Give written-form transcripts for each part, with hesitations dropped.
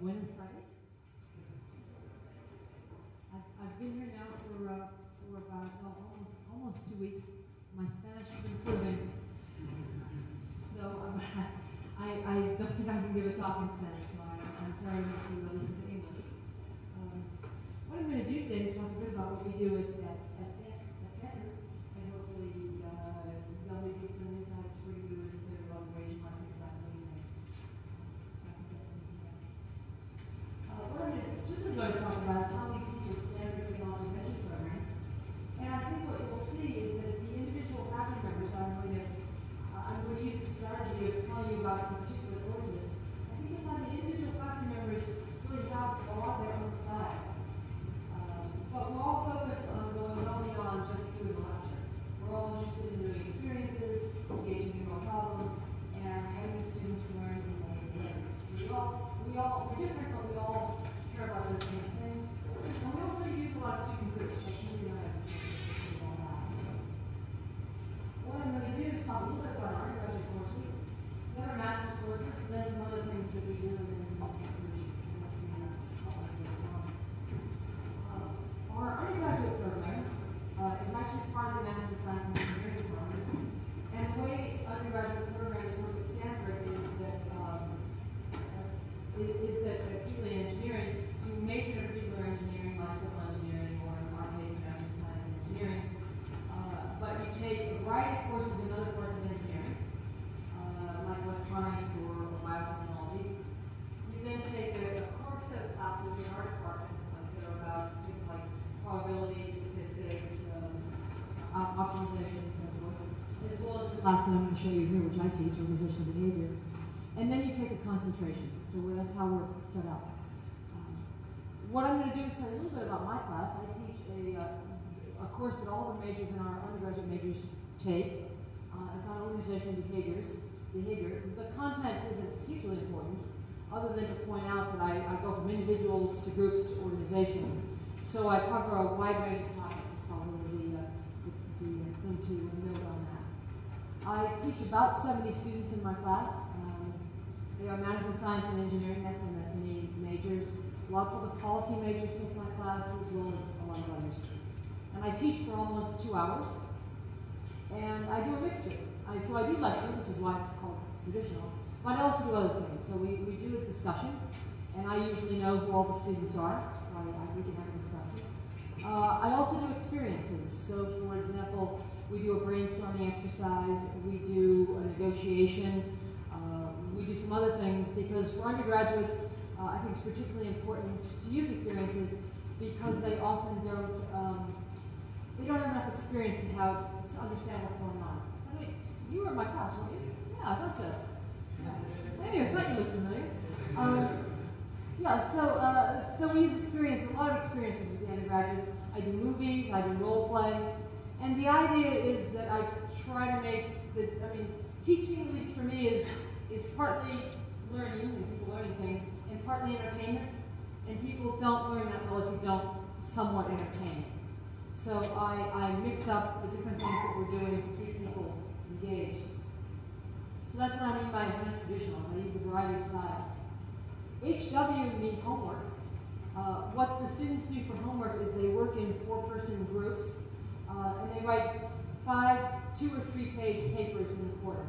Buenos tardes. I've been here now for about almost 2 weeks. My Spanish is improving, so I don't think I can give a talk in Spanish, so I'm sorry if you listen to English. What I'm going to do today is talk a bit about what we do at Stanford, and hopefully there'll be some insights for you as to what ways you might think about doing this. What I'm particularly going to talk about is how we teach at Stanford Technology Mentoring Program. And I think what you'll see is that the individual faculty members I'm going to use the strategy of telling you about some particular courses. I think you'll find the individual faculty members really have a lot of their own style. But we're all focused on going well beyond just doing a lecture. We're all interested in doing experiences, engaging in real problems, and having students learn in multiple ways. We're different, but we all care about those same things. And we also use a lot of student groups. What I'm going to do is talk a little bit about our undergraduate courses, then our master's courses, and then some other things that we do in the conclusions. Our undergraduate program is actually part of the Management Science and Engineering department. And the way undergraduate programs work at Stanford is that particularly in engineering, you major in a particular engineering, like civil engineering, or in our case, Management Science and Engineering. But you take a variety of courses in other parts of engineering, like electronics or biotechnology. You then take a core set of classes in our department that are about things like probability, statistics, optimization, and so forth, as well as the class that I'm going to show you here, which I teach, organizational behavior. And then you take a concentration. So that's how we're set up. What I'm going to do is tell you a little bit about my class. I teach a course that all the majors in our undergraduate majors take. It's on organizational behavior. The content isn't hugely important, other than to point out that I go from individuals to groups to organizations. So I cover a wide range of topics. Is probably the thing to note on that. I teach about 70 students in my class. They are management science and engineering, that's MSME majors. A lot of public policy majors take my class, as well as a lot of others. And I teach for almost 2 hours. And I do a mixture. So I do lecture, which is why it's called traditional. But I also do other things. So we do a discussion. And I usually know who all the students are. So we can have a discussion. I also do experiences. So for example, we do a brainstorming exercise. We do a negotiation. We do some other things because for undergraduates, I think it's particularly important to use experiences because they often don't have enough experience to understand what's going on. I mean, you were in my class, weren't you? Yeah, I thought so. Maybe I thought you looked familiar. So we use experience, a lot of experiences with the undergraduates. I do movies, I do role play, and the idea is that I try to make teaching, at least for me, is partly learning, and people learning things, and partly entertainment. And people don't learn that well if you don't somewhat entertain. So I mix up the different things that we're doing to keep people engaged. So that's what I mean by advanced traditionals. I use a variety of styles. HW means homework. What the students do for homework is they work in 4-person groups, and they write 5 2- or 3-page papers in the quarter.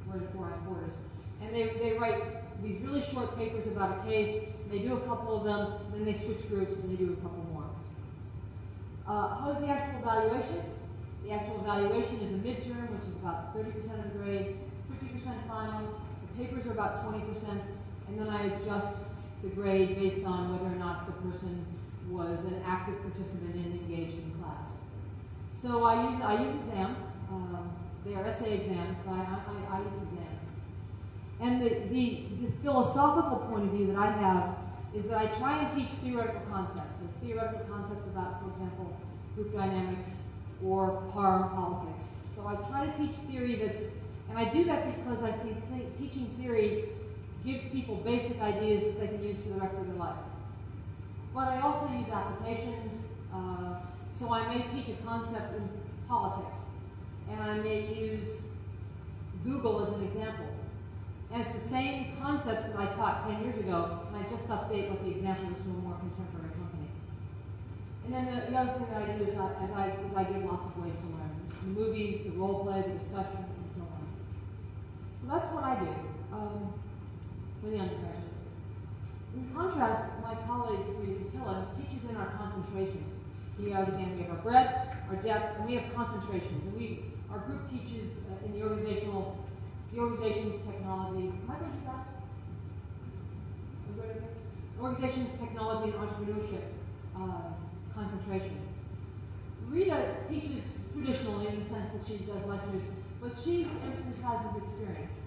We're in 4 quarters. And they write these really short papers about a case. They do a couple of them, then they switch groups, and they do a couple more. How's the actual evaluation? The actual evaluation is a midterm, which is about 30% of the grade, 50% final. The papers are about 20%, and then I adjust the grade based on whether or not the person was an active participant and engaged in class. So I use exams. They are essay exams, but I use exams. And the philosophical point of view that I have is that I try and teach theoretical concepts. So theoretical concepts about, for example, group dynamics or power politics. So I try to teach theory and I do that because I think teaching theory gives people basic ideas that they can use for the rest of their life. But I also use applications. So I may teach a concept in politics, and I may use Google as an example. And it's the same concepts that I taught 10 years ago, and I just update what the example is to a more contemporary company. And then the other thing that I do is I give lots of ways to learn. The movies, the role play, the discussion, and so on. So that's what I do for the undergraduates. In contrast, my colleague, Rita Catilla, teaches in our concentrations. We have our breadth, our depth, and we have concentrations. And our group teaches in the organization's technology. Am I going too fast? Organizations, technology, and entrepreneurship concentration. Rita teaches traditionally in the sense that she does lectures, but she emphasizes experience.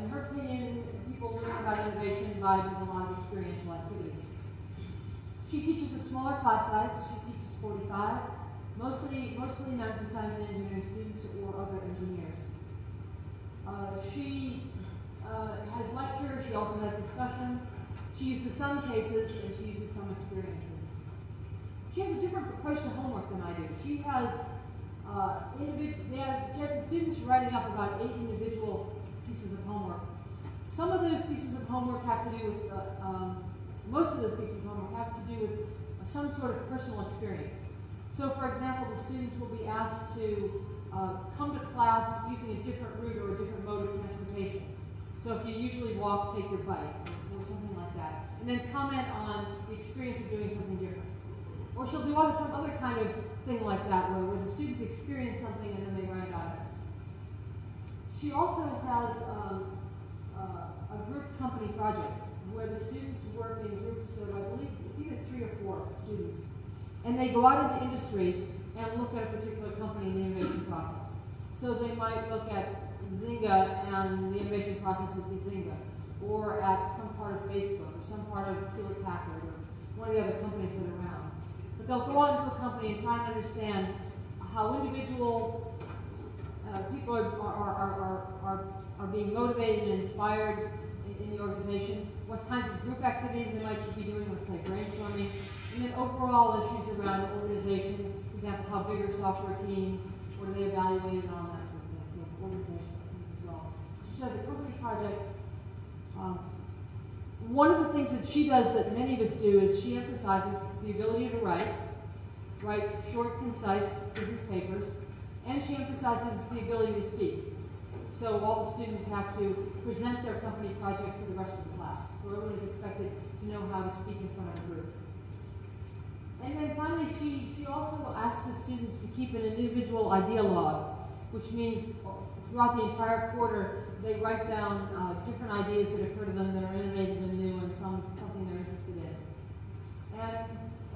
In her opinion, people learn about innovation by doing a lot of experiential activities. She teaches a smaller class size. She teaches 45, mostly management science and engineering students or other engineers. She has lectures. She also has discussion. She uses some cases and she uses some experiences. She has a different approach to homework than I do. She has the students writing up about 8 individual pieces of homework. Some of those pieces of homework have to do with, most of those pieces of homework have to do with some sort of personal experience. So for example, the students will be asked to come to class using a different route or a different mode of transportation. So if you usually walk, take your bike, or something like that. And then comment on the experience of doing something different. Or she'll do some other kind of thing like that, where the students experience something and then they write about it. She also has a group company project where the students work in groups of, I believe, it's either 3 or 4 students. And they go out into industry and look at a particular company in the innovation process. So they might look at Zynga and the innovation process of Zynga, or at some part of Facebook, or some part of Hewlett Packard, or one of the other companies that are around. But they'll go out into a company and try and understand how individual people are being motivated and inspired in the organization, what kinds of group activities they might be doing, let's say brainstorming, and then overall issues around organization, for example, how big are software teams, what are they evaluated on, that sort of thing, so organizational things as well. She has a company project. One of the things that she does that many of us do is she emphasizes the ability to write short, concise business papers, and she emphasizes the ability to speak. So all the students have to present their company project to the rest of the class. So everyone is expected to know how to speak in front of a group. And then finally, she also asks the students to keep an individual idea log, which means throughout the entire quarter, they write down different ideas that occur to them that are innovative and new and something they're interested in.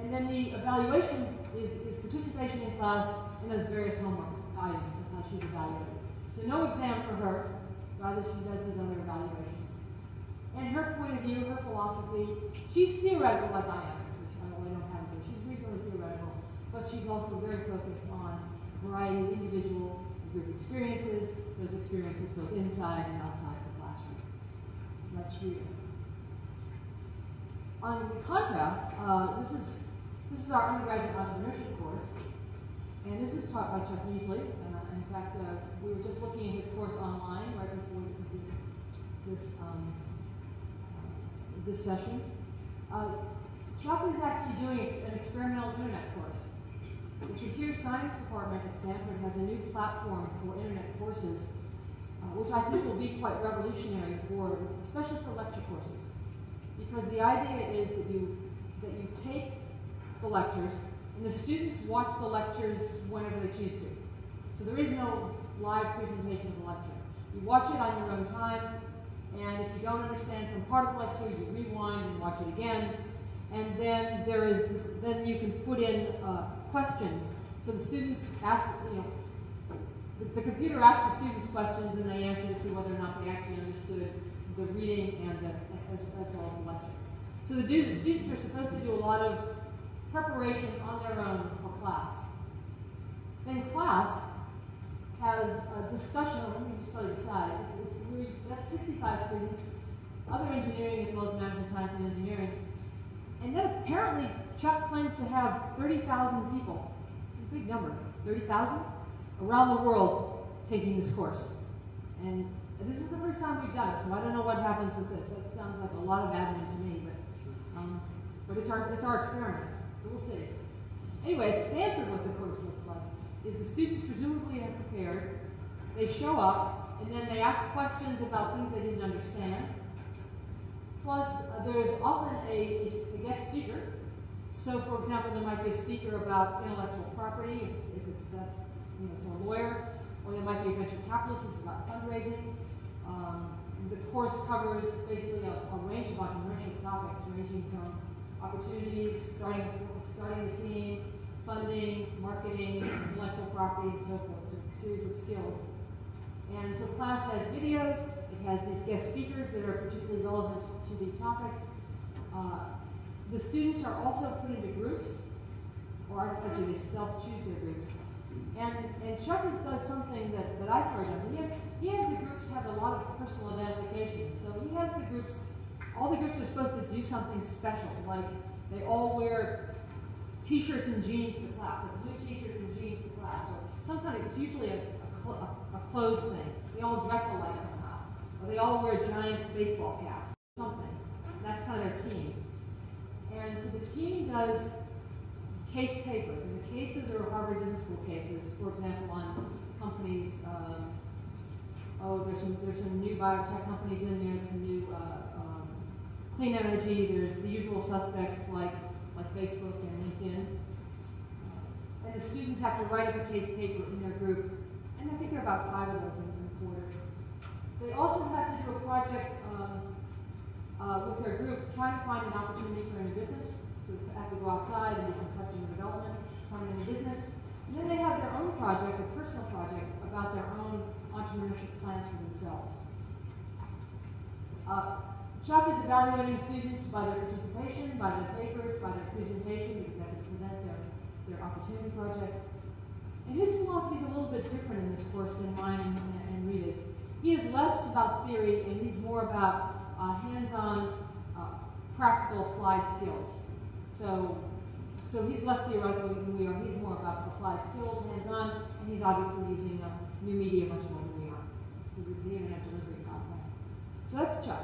And then the evaluation is participation in class and those various homework items. Is how she's evaluated. So no exam for her, rather she does these other evaluations. And her point of view, her philosophy, she's theoretical like I am, which I don't have to do. She's reasonably theoretical, but she's also very focused on a variety of individual group experiences, those experiences both inside and outside the classroom. So that's Rita. On the contrast, this is our undergraduate entrepreneurship course, and this is taught by Chuck Easley. In fact, we were just looking at his course online right before this session. Chuck is actually doing an experimental internet course. The computer science department at Stanford has a new platform for internet courses, which I think will be quite revolutionary especially for lecture courses. Because the idea is that you take the lectures and the students watch the lectures whenever they choose to. So there is no live presentation of the lecture. You watch it on your own time, and if you don't understand some part of the lecture, you rewind and watch it again. And then then you can put in questions. So the students ask, the computer asks the students questions, and they answer to see whether or not they actually understood the reading and as well as the lecture. So the students are supposed to do a lot of preparation on their own for class. Then class has a discussion. Let me just tell you the size. That's 65 students, other engineering as well as management science and engineering. And then apparently Chuck claims to have 30,000 people. It's a big number, 30,000 around the world taking this course. And And this is the first time we've done it, so I don't know what happens with this. That sounds like a lot of admin to me, but it's our experiment, so we'll see. Anyway, at Stanford, what the course looks like is the students presumably have prepared. They show up, and then they ask questions about things they didn't understand. Plus, there's often a guest speaker. So, for example, there might be a speaker about intellectual property, if it's that's so a lawyer, or there might be a venture capitalist if it's about fundraising. The course covers basically a range of entrepreneurship topics, ranging from opportunities, starting the team, funding, marketing, intellectual property, and so forth. So a series of skills. And so class has videos. It has these guest speakers that are particularly relevant to the topics. The students are also put into groups, or actually they self-choose their groups. And Chuck does something that I've heard of. He has the groups have a lot of personal identification. So he has the groups, all the groups are supposed to do something special, like they all wear t-shirts and jeans to class, like blue t-shirts and jeans to class, or some kind of, it's usually a clothes thing. They all dress alike somehow. Or they all wear Giants baseball caps, something. That's kind of their team. And so the team does case papers, and the cases are Harvard Business School cases, for example, on companies, there's some new biotech companies in there, there's some new clean energy, there's the usual suspects like Facebook and LinkedIn. And the students have to write up a case paper in their group, and I think there are about 5 of those in the quarter. They also have to do a project with their group trying to find an opportunity for a new business. So they have to go outside and do some customer development, find a new business. And then they have their own project, a personal project, about their own entrepreneurship plans for themselves. Chuck is evaluating students by their participation, by their papers, by their presentation, because they have to present their opportunity project. And his philosophy is a little bit different in this course than mine and Rita's. He is less about theory, and he's more about hands-on, practical, applied skills. So he's less theoretical than we are. He's more about applied skills, hands-on, and he's obviously using new media much more than we are. So the internet delivery platform. So that's Chuck.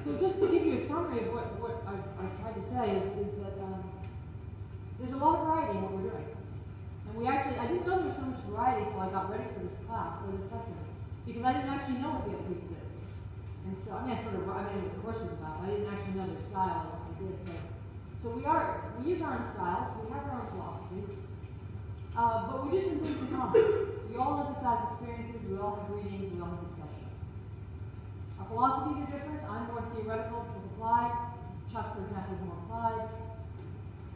So just to give you a summary of what I've tried to say is that there's a lot of variety in what we're doing. And I didn't know there was so much variety until I got ready for this class, for this session, because I didn't actually know what the other people did. And so, I knew what the course was about, but I didn't actually know their style or what they did. So we use our own styles, we have our own philosophies, but we do some things in common. We all emphasize experiences, we all have readings, we all have discussion. Our philosophies are different. I'm more theoretical with applied. Chuck, for example, is more applied.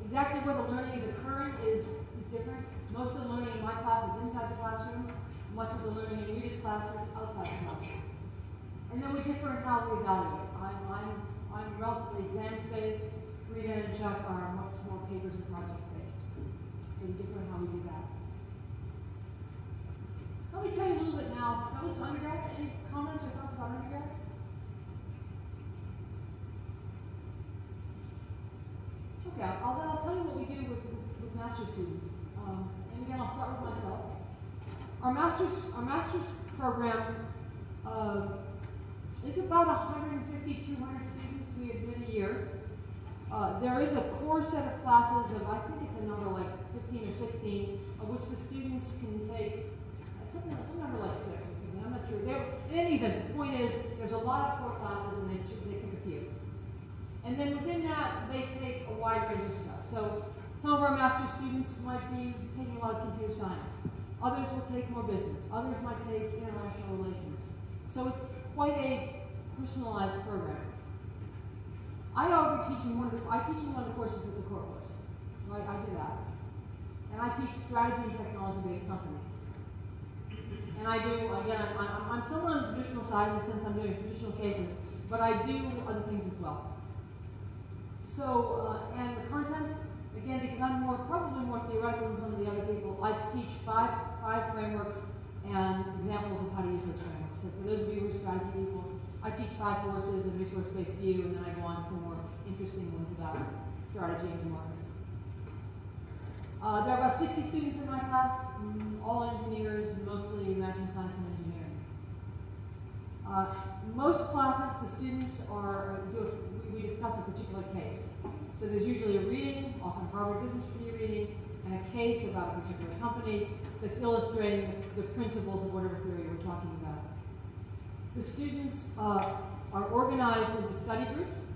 Exactly where the learning is occurring is different. Most of the learning in my class is inside the classroom. Much of the learning in Rita's class is outside the classroom. And then we differ in how we evaluate. I'm relatively exams-based. Rita and Chuck are much more papers and projects-based. So we differ in how we do that. Let me tell you a little bit now. That was undergrads. Any comments or thoughts about undergrads? Okay, I'll tell you what we do with master's students. And again, I'll start with myself. Our master's program is about 150, 200 students we admit a year. There is a core set of classes of, I think it's a number like 15 or 16, of which the students can take some number like 6 or something. I'm not sure. In any event, the point is there's a lot of core classes and they pick a few. And then within that, they take a wide range of stuff. So some of our master's students might be taking a lot of computer science. Others will take more business. Others might take international relations. So it's quite a personalized program. I teach in one of the courses that's a core course. So I do that. And I teach strategy and technology-based companies. And I do, again, I'm somewhat on the traditional side in the sense I'm doing traditional cases, but I do other things as well. So, and the content, again, because I'm probably more theoretical than some of the other people, I teach five frameworks and examples of how to use those frameworks. So for those of you who are strategy people, I teach 5 courses in resource-based view, and then I go on to some more interesting ones about strategy and markets. There are about 60 students in my class, all engineers, mostly management science and engineering. Most classes, the students we discuss a particular case. So there's usually a reading, often Harvard Business Review reading, and a case about a particular company that's illustrating the principles of whatever theory we're talking about. The students are organized into study groups,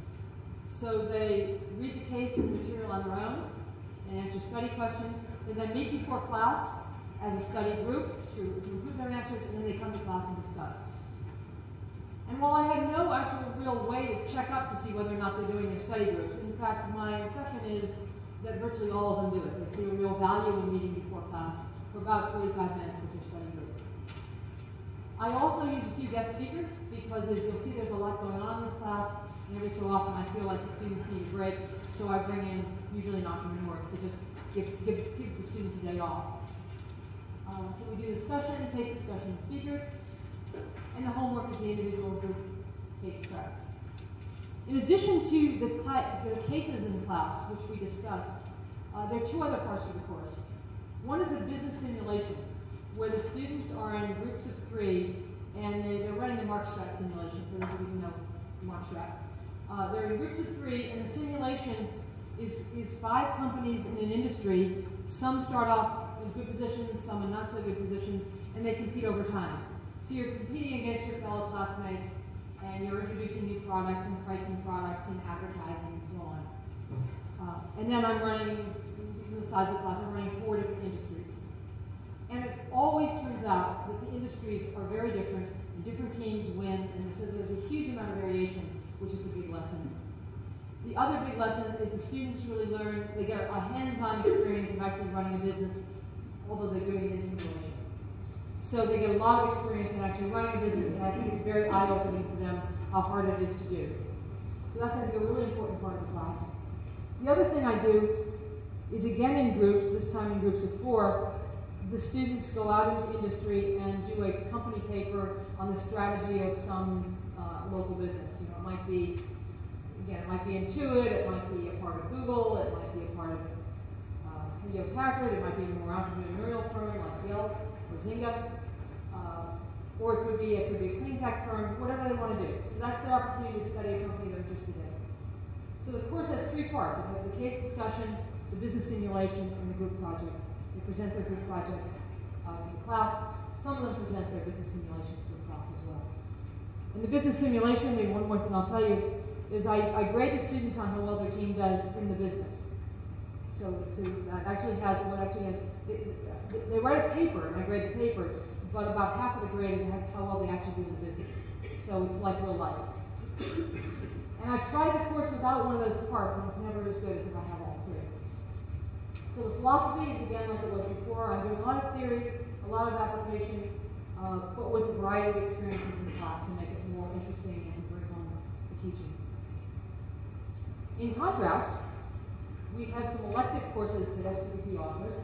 so they read the case and material on their own and answer study questions. They then meet before class as a study group to improve their answers, and then they come to class and discuss. And while I have no actual real way to check up to see whether or not they're doing their study groups, in fact, my impression is that virtually all of them do it. They see a real value in meeting before class for about 45 minutes with their study group. I also use a few guest speakers because, as you'll see, there's a lot going on in this class, and every so often I feel like the students need a break, so I bring in usually an entrepreneur to just give the students a day off. So we do discussion, case discussion, speakers, and the homework is the individual group case prep. In addition to the cases in class, which we discuss, there are two other parts of the course. One is a business simulation, where the students are in groups of 3, and they're running the Markstrat simulation, for those of you who know Markstrat. They're in groups of 3, and the simulation is 5 companies in an industry. Some start off in good positions, some in not so good positions, and they compete over time. So you're competing against your fellow classmates, and you're introducing new products and pricing products and advertising and so on. And then I'm running, because of the size of the class, I'm running 4 different industries. And it always turns out that the industries are very different, and different teams win, and so there's a huge amount of variation, which is the big lesson. The other big lesson is the students really learn, they get a hands-on experience of actually running a business, although they're doing it in simulation. So they get a lot of experience in actually running a business, and I think it's very eye-opening for them how hard it is to do. So that's, I think, a really important part of the class. The other thing I do is, again in groups, this time in groups of 4, the students go out into industry and do a company paper on the strategy of some local business. You know, it might be, again, it might be Intuit, it might be a part of Google, it might be a part of Hewlett-Packard, it might be a more entrepreneurial firm like Yelp or Zynga, or it could be a clean tech firm, whatever they want to do. So that's their opportunity to study a company they're interested in. So the course has 3 parts. It has the case discussion, the business simulation, and the group project. They present their group projects to the class. Some of them present their business simulations to the class as well. In the business simulation, maybe one more thing I'll tell you, is I grade the students on how well their team does in the business. So that actually has, they write a paper, and I grade the paper, but about half of the grade is how well they actually do in the business. So it's like real life. And I've tried the course without one of those parts, and it's never as good as if I have all 3. So the philosophy is, again, like it was before. I'm doing a lot of theory, a lot of application, but with a variety of experiences in class to make it more interesting and bring home the teaching. In contrast, we have some elective courses that SWP offers.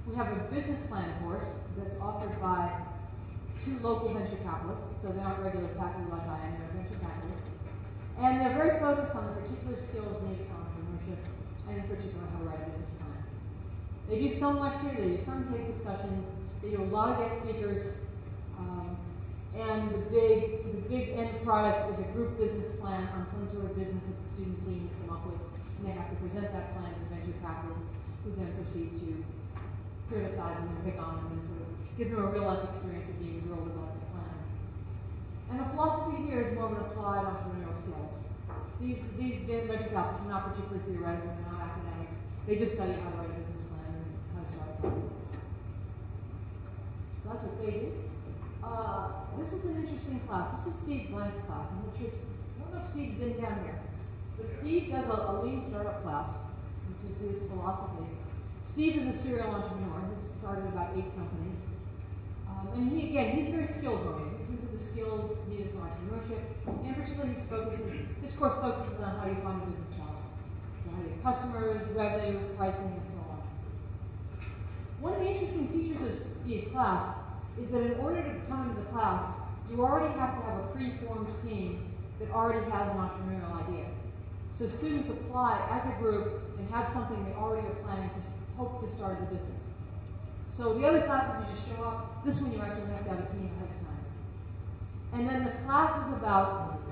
We have a business plan course that's offered by 2 local venture capitalists, so they aren't regular faculty like I am, they're venture capitalists. And they're very focused on the particular skills needed for entrepreneurship, and in particular how to write a business plan. They do some lecture, they do some case discussion, they do a lot of guest speakers, and the big end product is a group business plan on some sort of business that the student teams come up with, and they have to present that plan to venture capitalists, who then proceed to criticize them and pick on them and sort of give them a real life experience of being drilled about the plan. And the philosophy here is more of an applied entrepreneurial skills. These venture capitalists are not particularly theoretical, they're not academics. They just study how to write a business plan and how to start a company. So that's what they do. This is an interesting class. This is Steve Blank's class. I don't know if Steve's been down here. But Steve does a lean startup class, which is his philosophy. Steve is a serial entrepreneur. He's started about 8 companies. And he's very skills oriented. He's into the skills needed for entrepreneurship. And particularly this course focuses on how you find a business model. So how you get customers, revenue, pricing, and so on. One of the interesting features of Steve's class is that in order to come into the class, you already have to have a pre-formed team that already has an entrepreneurial idea. So students apply as a group and have something they already are planning to hope to start as a business. So the other classes you just show up. This one you actually have to have a team ahead of time. And then the class is about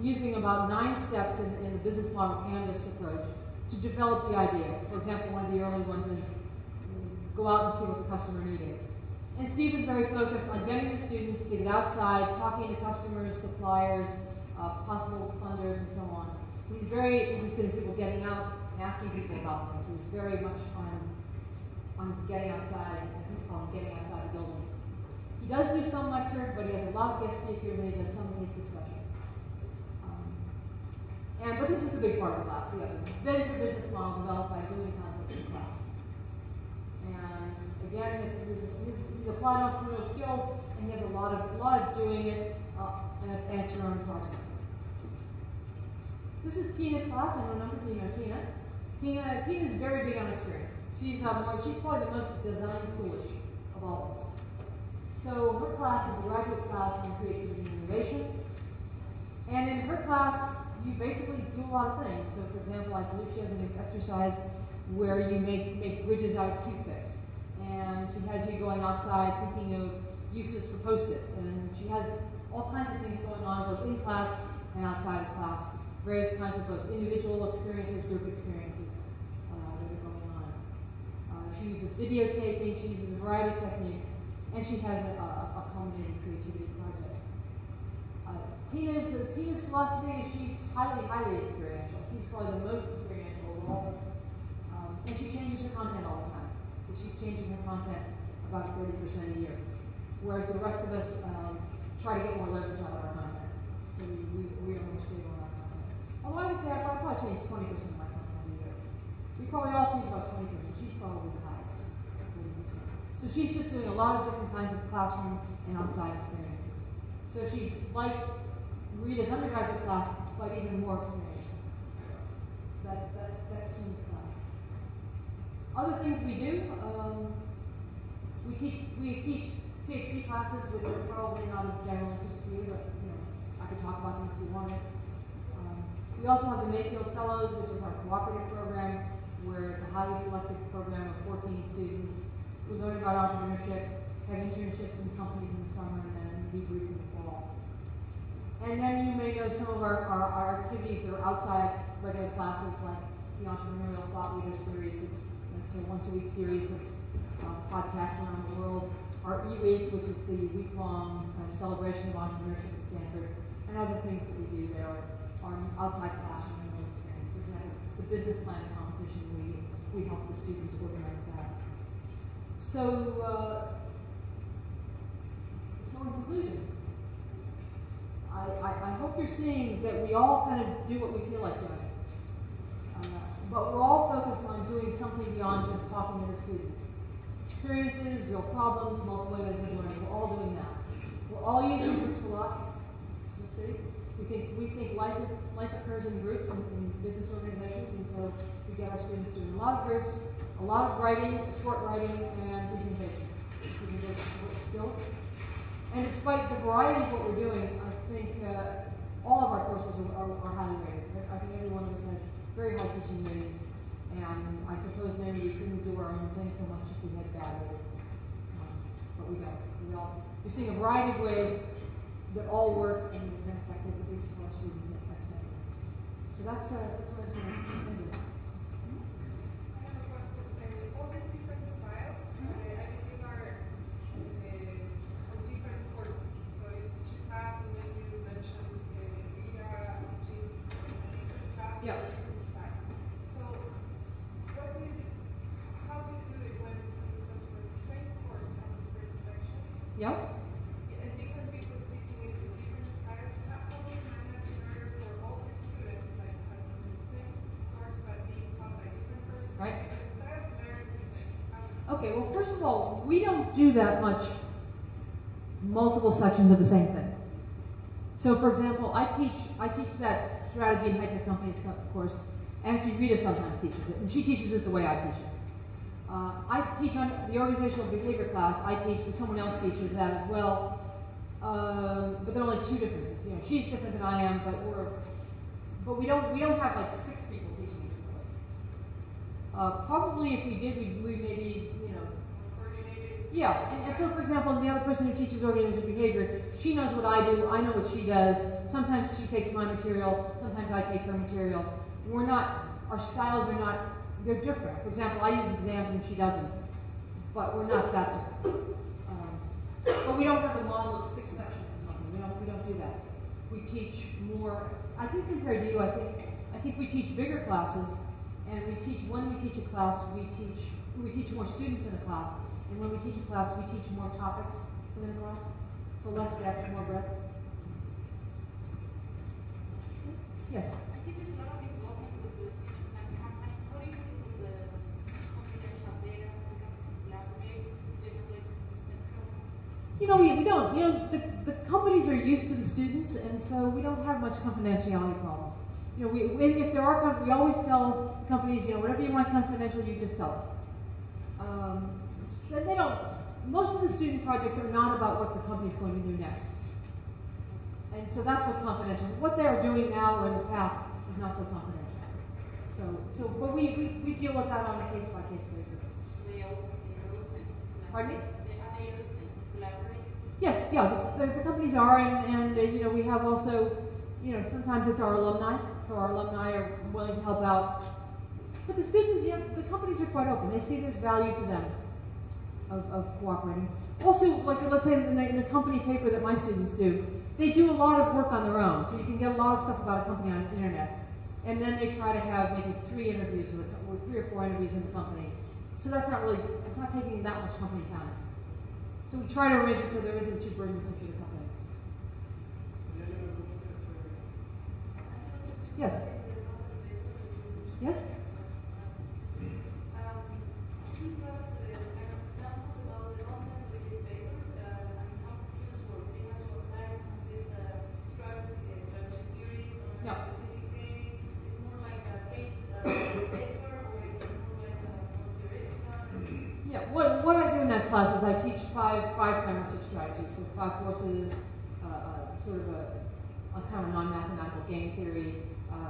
using about 9 steps in the business model canvas approach to develop the idea. For example, one of the early ones is go out and see what the customer need is. And Steve is very focused on getting the students to get outside, talking to customers, suppliers, possible funders, and so on. He's very interested in people getting out and asking people about things. So he's very much on getting outside, as he's called, getting outside the building. He does do some lecture, but he has a lot of guest speakers and he does some case discussion. But this is the big part of the class, the other Then for business model developed by doing concepts in class. And again, he's applied entrepreneurial skills, and he has a lot of doing it and answering our own project. This is Tina's class. I know a number of you know Tina. Tina is very big on experience. She's probably the most design schoolish of all of us. So her class is a graduate class in creativity and innovation. And in her class, you basically do a lot of things. So for example, I believe she has an exercise where you make bridges out of toothpicks. And she has you going outside thinking of uses for Post-its. And she has all kinds of things going on both in class and outside of class. Various kinds of both individual experiences, group experiences that are going on. She uses videotaping, she uses a variety of techniques, and she has a culminating creativity project. Tina's philosophy is she's highly experiential. She's probably the most experiential of all of us. And she changes her content all the time. So she's changing her content about 30% a year. Whereas the rest of us try to get more leverage out of our content. So we are more stable on our content. Although I would say I probably change 20% of my content a year. We probably all change about 20%. She's probably the highest, 30%. So she's just doing a lot of different kinds of classroom and outside experiences. So she's like Rita's undergraduate class, but even more experiential. So that's Tina's class. Other things we do, we teach PhD classes, which are probably not of general interest to you, but I could talk about them if you wanted. We also have the Mayfield Fellows, which is our cooperative program, where it's a highly selective program of 14 students who learn about entrepreneurship, have internships in companies in the summer, and then debrief in the fall. And then you may know some of our activities that are outside regular classes, like the Entrepreneurial Thought Leader Series, that's a once-a-week series that's podcast around the world. Our E-Week, which is the week-long kind of celebration of entrepreneurship at Stanford, and other things that we do there are outside classroom and experience. For example, the business plan competition, we help the students organize that. So in conclusion, I hope you're seeing that we all kind of do what we feel like doing. But we're all focused on doing something beyond just talking to the students. Experiences, real problems, multiple ways of learning, we're all doing that. We're all using groups a lot, you see. We think life occurs in groups in business organizations, and so we get our students doing a lot of groups, a lot of writing, short writing, and presentation skills. And despite the variety of what we're doing, I think all of our courses are highly rated. I think every one of us has very high teaching ratings, and I suppose maybe we couldn't do our own thing so much if we had bad ratings, but we don't. So we're seeing a variety of ways that all work and have been effective, at least for our students at Stanford. So that's what I was going to end with. I have a question. All these different styles, I believe are of different courses. So you teach a class, and then you mentioned Rita teaching a different class with a different style. So how do you do it when, for instance, for the same course you have different sections? Yep. And different people teaching it with different styles. How do you manage in order for all the students, like having the same course but being taught by different persons? Right. But the styles learn the same. Okay, well, first of all, we don't do that much multiple sections of the same thing. So, for example, I teach that strategy in high-tech companies course, and actually Rita sometimes teaches it, and she teaches it the way I teach it. I teach on the organizational behavior class. I teach, but someone else teaches that as well. But there are only two differences. She's different than I am, but we don't have like 6 people teaching each other. Probably if we did, we maybe, Coordinated. yeah. And so, for example, the other person who teaches organizational behavior, she knows what I do, I know what she does. Sometimes she takes my material, sometimes I take her material. We're not, our styles are not, they're different. For example, I use exams and she doesn't, but we're not that different. But we don't have a model of 6 sections or something. We don't do that. We teach more. I think compared to you, I think we teach bigger classes, and when we teach a class, we teach more students in the class, and when we teach a class, we teach more topics within a class. So less depth, more breadth. Yes. I see there's a lot of involvement with the students and companies. What do you think with the confidential data, the companies collaborate, generate central? We don't. The companies are used to the students, and so we don't have much confidentiality problems. If there are, we always tell companies, whatever you want confidential, you just tell us. So they don't. Most of the student projects are not about what the company's going to do next, and so that's what's confidential. What they are doing now or in the past is not so confidential. But we deal with that on a case-by-case basis. They are open to Pardon me? Are they open to collaborate? Yes, yeah, the companies are, and we have also, sometimes it's our alumni, so our alumni are willing to help out. But the students, the companies are quite open. They see there's value to them of cooperating. Also, like let's say in the company paper that my students do, they do a lot of work on their own, so you can get a lot of stuff about a company on the internet. And then they try to have maybe 3 interviews or 3 or 4 interviews in the company. So it's not taking that much company time. So we try to arrange it so there isn't too burdensome to the companies. Yes? Yes? What I do in that class is I teach five frameworks of strategy. So 5 forces, sort of a kind of non-mathematical game theory,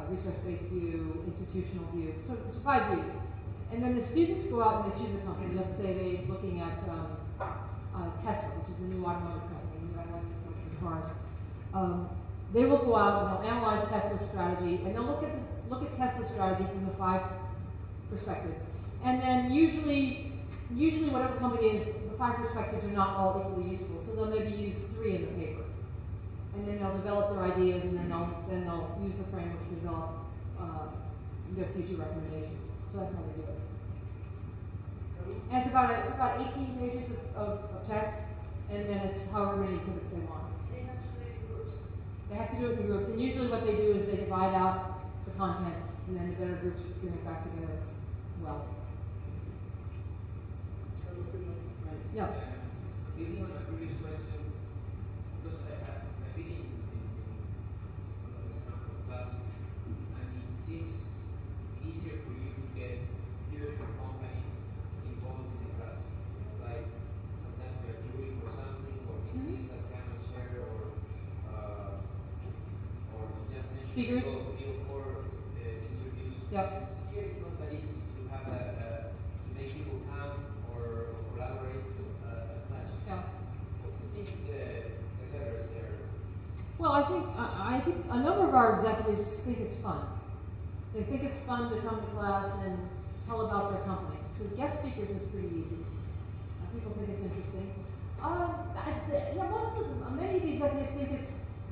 resource-based view, institutional view. So it's 5 views. And then the students go out and they choose a company. Let's say they're looking at Tesla, which is the new automotive company, new electric cars. They will go out and they'll analyze Tesla's strategy, and they'll look at Tesla's strategy from the 5 perspectives. And then usually whatever company is, the 5 perspectives are not all equally useful, so they'll maybe use 3 in the paper. And then they'll develop their ideas, and then they'll use the frameworks to develop their future recommendations. So that's how they do it. And it's about 18 pages of text, and then it's however many exhibits they want. They have to do it in groups. They have to do it in groups, and usually what they do is they divide out the content, and then the better groups bring it back together well. Yeah. Building on a previous question, because I've been in this kind of classes, and it seems easier for you to get different companies involved in the class. Like sometimes they're jury for something, or VCs that cannot share, or just Speakers. for interviews. Yep. Here it's not that easy to have to make people come or collaborate. Yeah. What do you think the letters there? Well, I think a number of our executives think it's fun. They think it's fun to come to class and tell about their company. So guest speakers is pretty easy. People think it's interesting. Many of the executives think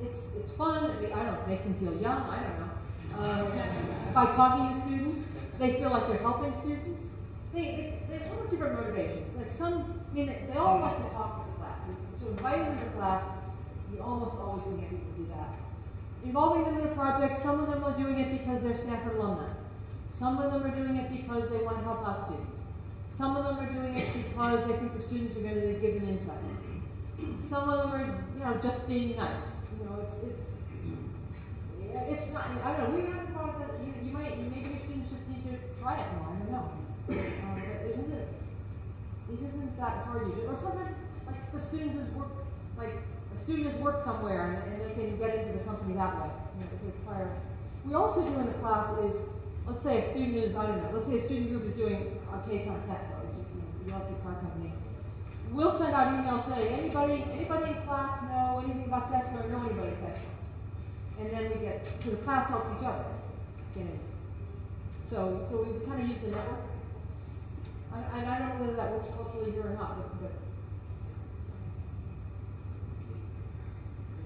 it's fun. I don't know, it makes them feel young. I don't know. By talking to students, they feel like they're helping students. They have so many different motivations. Like they all like to talk to the class. So inviting them to class, we almost always can get people to do that. Involving them in a project, some of them are doing it because they're Stanford alumni. Some of them are doing it because they want to help out students. Some of them are doing it because they think the students are going to give them insights. Some of them are, just being nice. It's not. I don't know. We haven't thought that maybe your students just need to try it more. I don't know. It isn't that hard usually. Or sometimes, like the students a student has worked somewhere and they can get into the company that way. We also do in the class is let's say a student is, I don't know, let's say a student group is doing a case on Tesla, which is the electric car company. We'll send out emails saying, anybody in class know anything about Tesla or know anybody at Tesla? And then we get, so the class helps each other get in. So we kind of use the network. And I don't know whether that works culturally here or not, but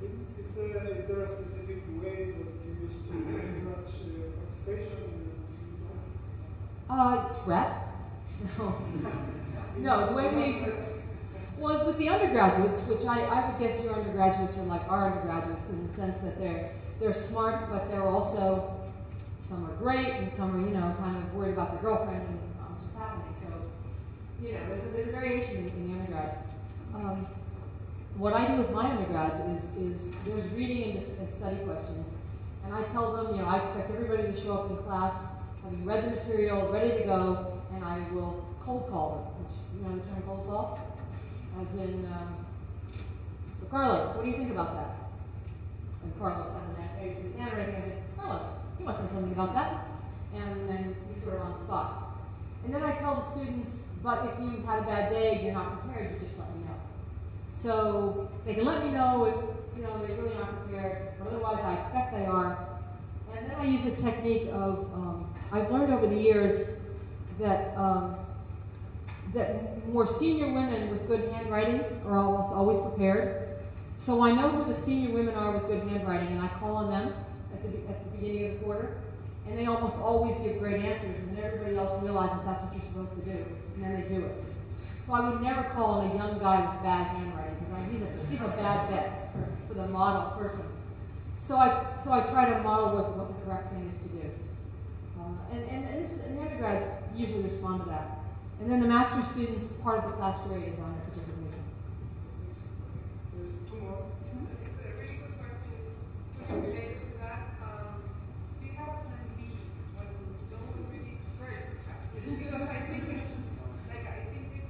Is there a specific way that you use to encourage participation? Threat? No. No, the way we, well, with the undergraduates, which I would guess your undergraduates are like our undergraduates in the sense that they're smart, but they're also, some are great and some are, kind of worried about their girlfriend and what's just happening. So, there's a variation in the undergrads. What I do with my undergrads is there's reading and study questions, and I tell them, I expect everybody to show up in class having read the material, ready to go, and I will cold call them, which, the term cold call? As in, so Carlos, what do you think about that? And Carlos has his hand raised, and I say, Carlos, you must know something about that. And then he's sort of on the spot. And then I tell the students, but if you had a bad day, you're not prepared, you just let me know. So they can let me know if, they're really not prepared, but otherwise I expect they are. And then I use a technique of, I've learned over the years that that more senior women with good handwriting are almost always prepared. So I know who the senior women are with good handwriting, and I call on them at the beginning of the quarter, and they almost always give great answers, and then everybody else realizes that's what you're supposed to do, and then they do it. So I would never call on a young guy with bad handwriting, because he's a bad bet for the model person. So I try to model what the correct thing is to do. And the undergrads usually respond to that. And then the master's students, part of the class grade is on their participation. There's two more. It's a really good question. It's fully related to that. Do you have a plan B when you don't really prefer your class? Because I think this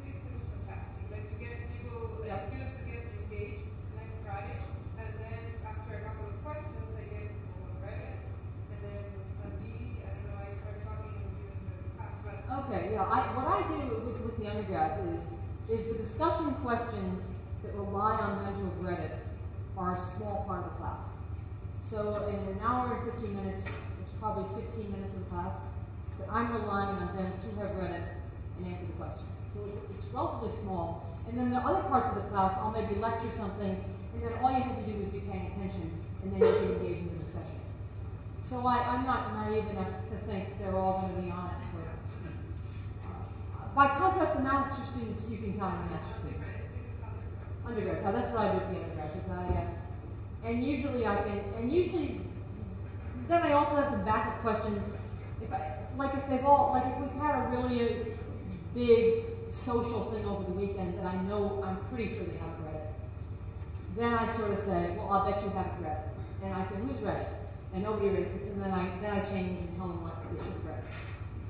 system is fantastic. Like to get people, students to get engaged, and I tried it, and then after a couple of questions, I get read it, and then plan B, I don't know, I start talking during the class. But Okay, yeah. What I do with the undergrads is the discussion questions that rely on them to have read it are a small part of the class. So in an hour and 15 minutes, it's probably 15 minutes of the class that I'm relying on them to have read it and answer the questions. So it's relatively small. And then the other parts of the class, I'll maybe lecture something, and then all you have to do is be paying attention, and then you can engage in the discussion. So I'm not naive enough to think they're all going to be on it. By contrast, the master students, you can count on the master students. Undergrads. So that's what I do with the undergrads. And usually then I also have some backup questions. If we've had a really big social thing over the weekend that I know I'm pretty sure they haven't read it, then I sort of say, well, I'll bet you haven't read it. And I say, who's read it? And nobody reads it. And then I change and tell them what they should have read,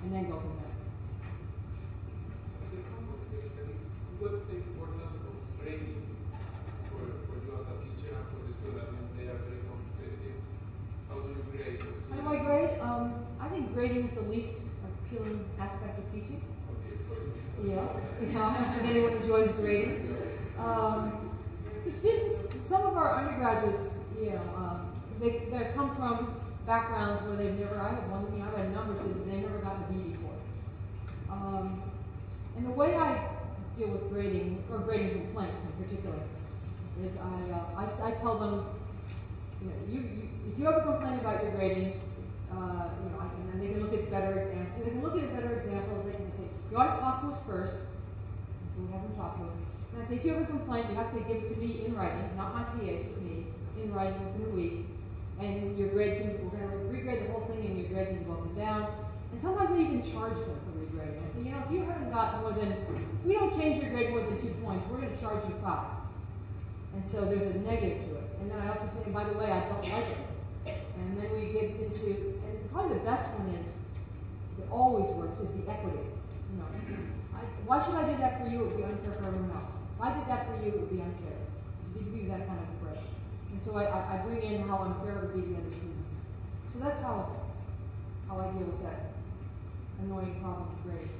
and then go from there. What's the importance of grading for you as a teacher and for the student when they are very competitive? How do you grade? How do I grade? I think grading is the least appealing aspect of teaching. Yeah, I don't think anyone enjoys grading. The students, some of our undergraduates, they come from backgrounds where they've never. I have one. I have a number of students they've never gotten a B before. And the way I deal with grading, or grading complaints in particular, is I tell them, if you have a complaint about your grading, and they can look at better examples. They can look at better examples. They can say, you ought to talk to us first. And so we have them talk to us. And I say, if you have a complaint, you have to give it to me in writing, not my TH, but me, in writing within a week. And your grade we're going to regrade the whole thing, and your grade can go up and down. And sometimes I even charge them for regrading. I say, if you haven't got more than, we don't change your grade more than 2 points, we're going to charge you 5. And so there's a negative to it. And then I also say, by the way, I don't like it. And then we get into, and probably the best one is, that always works, is the equity. Why should I do that for you? It would be unfair for everyone else. If I did that for you, it would be unfair. To give you that kind of approach. And so I bring in how unfair it would be to the other students. So that's how how I deal with that annoying problem with grades.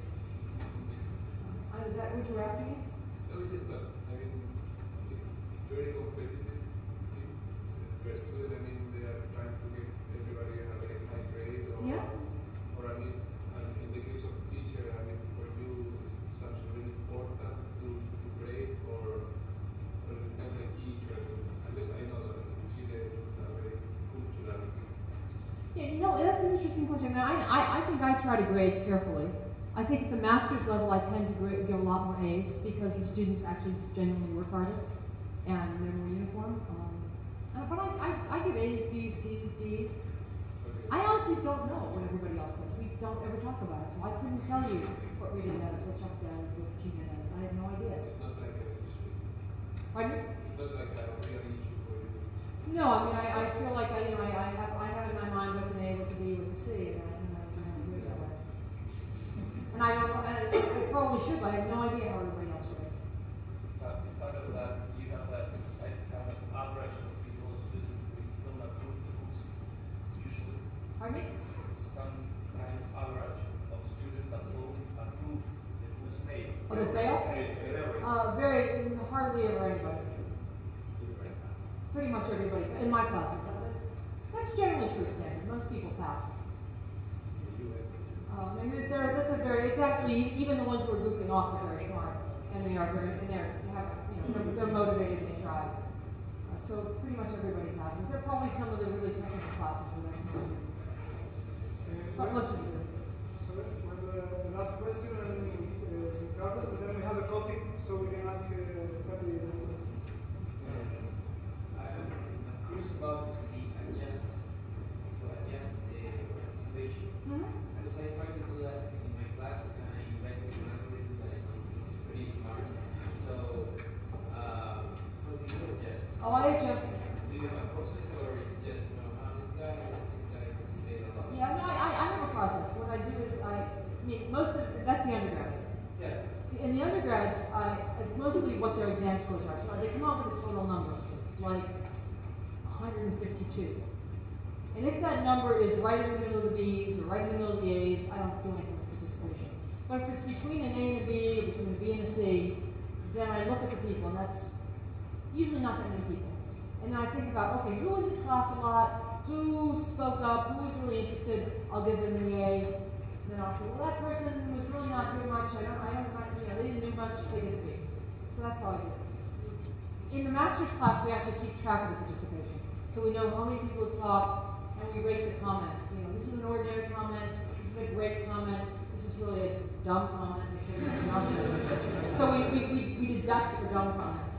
Is that what you're asking me? No, it is not. I mean, it's very competitive. Per student, I mean, they are trying to get everybody a very high grade. Or, Yeah. Or I mean, and in the case of teacher, I mean, for you, is something really important to grade or it's not like teacher. At least I know that in Chile it's a very cultural. Yeah, you know, that's an interesting question. I think I try to grade carefully. I think at the master's level, I tend to give a lot more A's because the students actually genuinely work harder and they're more uniform. But I give A's, B's, C's, D's. I honestly don't know what everybody else does. We don't ever talk about it, so I couldn't tell you what Rita does, what Chuck does, what Tina does. I have no idea. It's not like an issue. Pardon me? It's not like a real issue for you. No, I mean, I feel like I have in my mind what's an A, what's a B, what's a C, and I do it that way. And I don't, I probably should, but I have no idea how everybody else grades. Part of that, you have that kind of average of people, students who don't approve the courses, usually. Pardon me? Some kind of average of students that won't approve the course fail. Oh, they fail? Hardly ever anybody. Pretty much everybody, in my classes. That's generally true standard. Most people pass. It's actually, even the ones who are goofing off are very smart, and they're motivated, they try. So pretty much everybody passes. There are probably some of the really technical classes where that's not true. But most people do. So the last question, Carlos, and then we have a coffee, so we can ask Freddy the question. I'm curious about the adjust the participation. Because I try to do that in my classes and I invite to algorithm that I think it's pretty smart. So, how do you adjust? Oh, I adjust. Do you have a process or is it just, this guy participate a lot? Yeah, no, I have a process. What I do is that's the undergrads. Yeah. In the undergrads, it's mostly what their exam scores are. So they come up with a total number, like 152. And if that number is right in the middle of the B's or right in the middle of the A's, I don't do anything with participation. But if it's between an A and a B or between a B and a C, then I look at the people, and that's usually not that many people. And then I think about, okay, who was in class a lot? Who spoke up? Who was really interested? I'll give them the A. And then I'll say, well, that person was really not doing much. They didn't do much. They get the B. So that's how I do it. In the master's class, we actually keep track of the participation. So we know how many people have talked, and we rate the comments. This is an ordinary comment. This is a great comment. This is really a dumb comment. So we deduct for dumb comments.